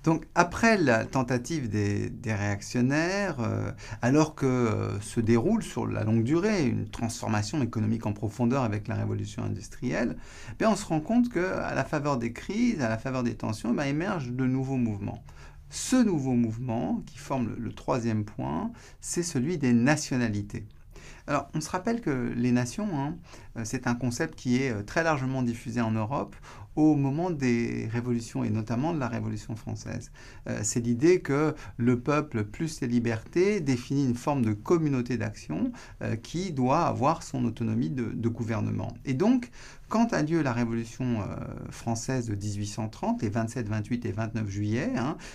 Donc, après la tentative des réactionnaires, alors que se déroule sur la longue durée une transformation économique en profondeur avec la révolution industrielle, ben, on se rend compte qu'à la faveur des crises, à la faveur des tensions, ben, émergent de nouveaux mouvements. Ce nouveau mouvement, qui forme le troisième point, c'est celui des nationalités. Alors, on se rappelle que les nations, c'est un concept qui est très largement diffusé en Europe au moment des révolutions, et notamment de la Révolution française. C'est l'idée que le peuple plus les libertés définit une forme de communauté d'action qui doit avoir son autonomie de gouvernement. Et donc, quand a lieu la Révolution française de 1830, les 27, 28 et 29 juillet,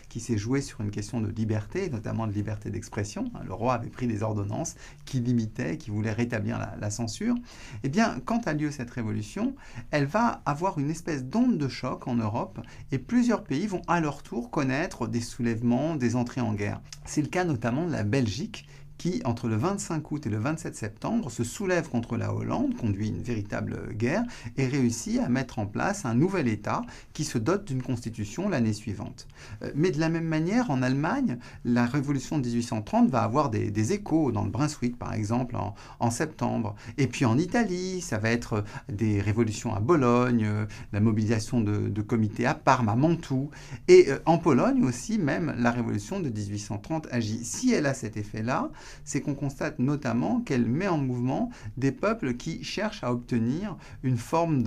qui s'est jouée sur une question de liberté, notamment de liberté d'expression, le roi avait pris des ordonnances qui limitaient, qui voulaient rétablir la censure, eh bien, quand a lieu cette révolution, elle va avoir une espèce d'onde de choc en Europe, et plusieurs pays vont à leur tour connaître des soulèvements, des entrées en guerre. C'est le cas notamment de la Belgique, qui, entre le 25 août et le 27 septembre, se soulève contre la Hollande, conduit une véritable guerre, et réussit à mettre en place un nouvel État qui se dote d'une constitution l'année suivante. Mais de la même manière, en Allemagne, la révolution de 1830 va avoir des échos, dans le Brunswick par exemple, en septembre. Et puis en Italie, ça va être des révolutions à Bologne, la mobilisation de comités à Parme, à Mantoue. Et en Pologne aussi, même, la révolution de 1830 agit. Si elle a cet effet-là, c'est qu'on constate notamment qu'elle met en mouvement des peuples qui cherchent à obtenir une forme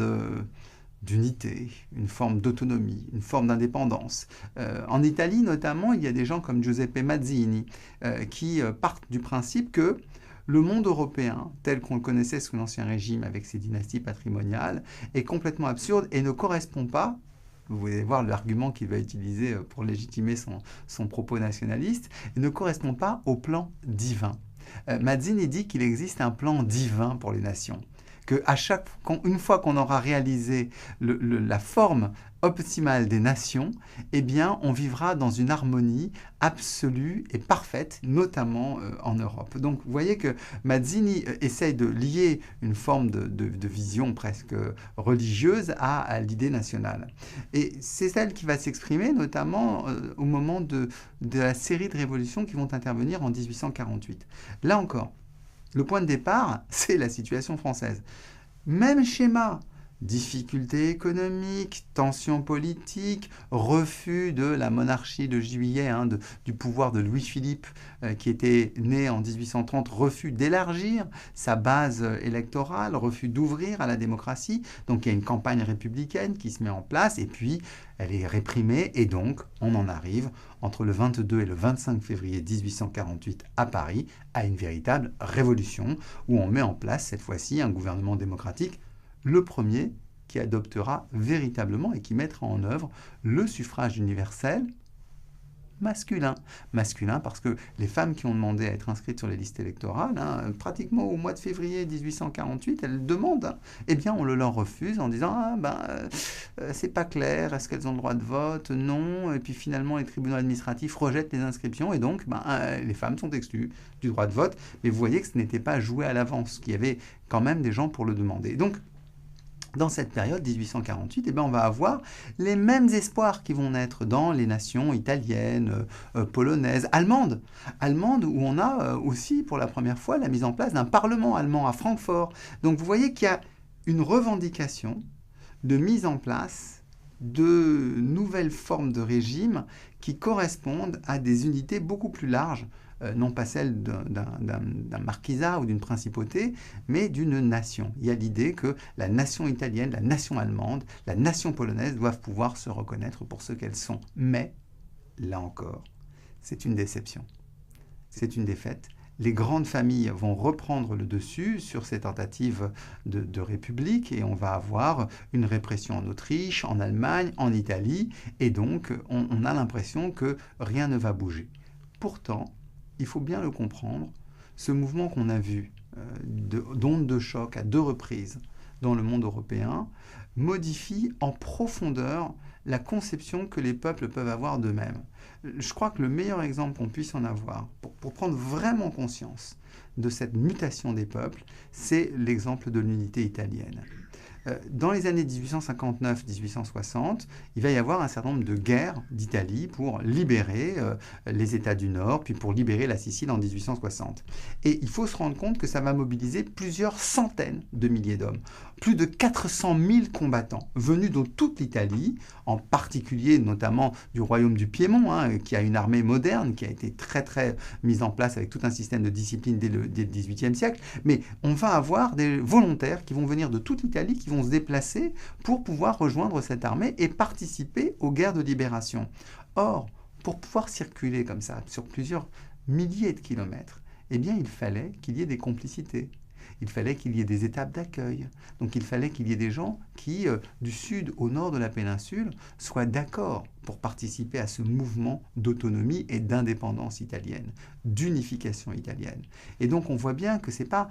d'unité, une forme d'autonomie, une forme d'indépendance. En Italie, notamment, il y a des gens comme Giuseppe Mazzini qui partent du principe que le monde européen, tel qu'on le connaissait sous l'Ancien Régime avec ses dynasties patrimoniales, est complètement absurde et ne correspond pas. Vous allez voir l'argument qu'il va utiliser pour légitimer son propos nationaliste, ne correspond pas au plan divin. Mazzini dit qu'il existe un plan divin pour les nations, une fois qu'on aura réalisé la forme optimale des nations, eh bien, on vivra dans une harmonie absolue et parfaite, notamment en Europe. Donc, vous voyez que Mazzini essaye de lier une forme de vision presque religieuse à l'idée nationale. Et c'est celle qui va s'exprimer notamment au moment de la série de révolutions qui vont intervenir en 1848. Là encore, le point de départ, c'est la situation française. Même schéma, difficultés économiques, tensions politiques, refus de la monarchie de juillet, du pouvoir de Louis-Philippe qui était né en 1830, refus d'élargir sa base électorale, refus d'ouvrir à la démocratie. Donc il y a une campagne républicaine qui se met en place et puis elle est réprimée et donc on en arrive entre le 22 et le 25 février 1848 à Paris à une véritable révolution où on met en place cette fois-ci un gouvernement démocratique, le premier qui adoptera véritablement et qui mettra en œuvre le suffrage universel masculin. Masculin parce que les femmes qui ont demandé à être inscrites sur les listes électorales, pratiquement au mois de février 1848, elles demandent, eh bien on le leur refuse en disant c'est pas clair, est-ce qu'elles ont le droit de vote? Non. Et puis finalement les tribunaux administratifs rejettent les inscriptions et donc les femmes sont exclues du droit de vote. Mais vous voyez que ce n'était pas joué à l'avance, qu'il y avait quand même des gens pour le demander. Donc dans cette période 1848, on va avoir les mêmes espoirs qui vont naître dans les nations italiennes, polonaises, allemandes. Allemandes où on a aussi pour la première fois la mise en place d'un parlement allemand à Francfort. Donc vous voyez qu'il y a une revendication de mise en place de nouvelles formes de régime qui correspondent à des unités beaucoup plus larges, non pas celle d'un marquisat ou d'une principauté, mais d'une nation. Il y a l'idée que la nation italienne, la nation allemande, la nation polonaise doivent pouvoir se reconnaître pour ce qu'elles sont. Mais, là encore, c'est une déception. C'est une défaite. Les grandes familles vont reprendre le dessus sur ces tentatives de république et on va avoir une répression en Autriche, en Allemagne, en Italie et donc on a l'impression que rien ne va bouger. Pourtant, il faut bien le comprendre, ce mouvement qu'on a vu d'onde de choc à 2 reprises dans le monde européen modifie en profondeur la conception que les peuples peuvent avoir d'eux-mêmes. Je crois que le meilleur exemple qu'on puisse en avoir pour prendre vraiment conscience de cette mutation des peuples, c'est l'exemple de l'unité italienne. Dans les années 1859-1860, il va y avoir un certain nombre de guerres d'Italie pour libérer les États du Nord, puis pour libérer la Sicile en 1860. Et il faut se rendre compte que ça va mobiliser plusieurs centaines de milliers d'hommes. Plus de 400 000 combattants venus de toute l'Italie, en particulier notamment du royaume du Piémont, qui a une armée moderne, qui a été très mise en place avec tout un système de discipline dès le XVIIIe siècle. Mais on va avoir des volontaires qui vont venir de toute l'Italie, qui vont se déplacer pour pouvoir rejoindre cette armée et participer aux guerres de libération. Or, pour pouvoir circuler comme ça sur plusieurs milliers de kilomètres, eh bien, il fallait qu'il y ait des complicités. Il fallait qu'il y ait des étapes d'accueil. Donc il fallait qu'il y ait des gens qui, du sud au nord de la péninsule, soient d'accord pour participer à ce mouvement d'autonomie et d'indépendance italienne, d'unification italienne. Et donc on voit bien que ce n'est pas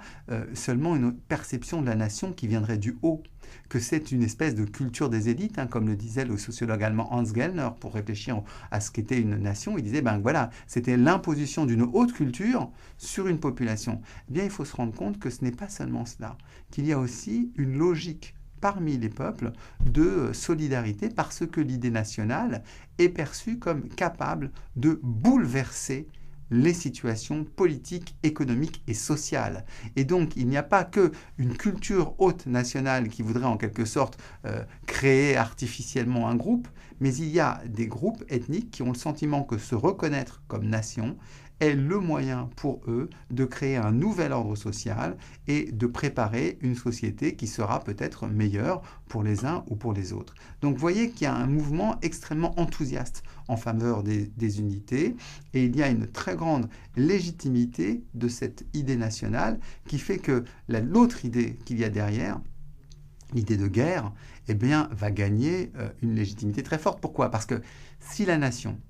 seulement une perception de la nation qui viendrait du haut, que c'est une espèce de culture des élites, comme le disait le sociologue allemand Hans Gellner, pour réfléchir à ce qu'était une nation. Il disait, ben voilà, c'était l'imposition d'une haute culture sur une population. Eh bien, il faut se rendre compte que ce n'est pas seulement cela, qu'il y a aussi une logique parmi les peuples de solidarité parce que l'idée nationale est perçue comme capable de bouleverser les situations politiques, économiques et sociales. Et donc, il n'y a pas qu'une culture haute nationale qui voudrait en quelque sorte créer artificiellement un groupe, mais il y a des groupes ethniques qui ont le sentiment que se reconnaître comme nation est le moyen pour eux de créer un nouvel ordre social et de préparer une société qui sera peut-être meilleure pour les uns ou pour les autres. Donc vous voyez qu'il y a un mouvement extrêmement enthousiaste en faveur des unités et il y a une très grande légitimité de cette idée nationale qui fait que l'autre idée qu'il y a derrière, l'idée de guerre, eh bien, va gagner une légitimité très forte. Pourquoi? Parce que si la nation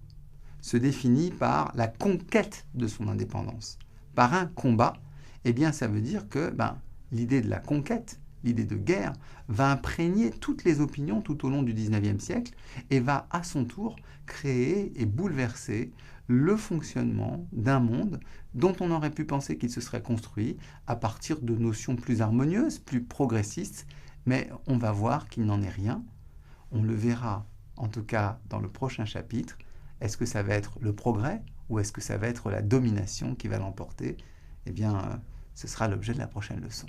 se définit par la conquête de son indépendance, par un combat, eh bien ça veut dire que l'idée de la conquête, l'idée de guerre, va imprégner toutes les opinions tout au long du XIXe siècle et va à son tour créer et bouleverser le fonctionnement d'un monde dont on aurait pu penser qu'il se serait construit à partir de notions plus harmonieuses, plus progressistes, mais on va voir qu'il n'en est rien. On le verra, en tout cas dans le prochain chapitre. Est-ce que ça va être le progrès ou est-ce que ça va être la domination qui va l'emporter? Eh bien, ce sera l'objet de la prochaine leçon.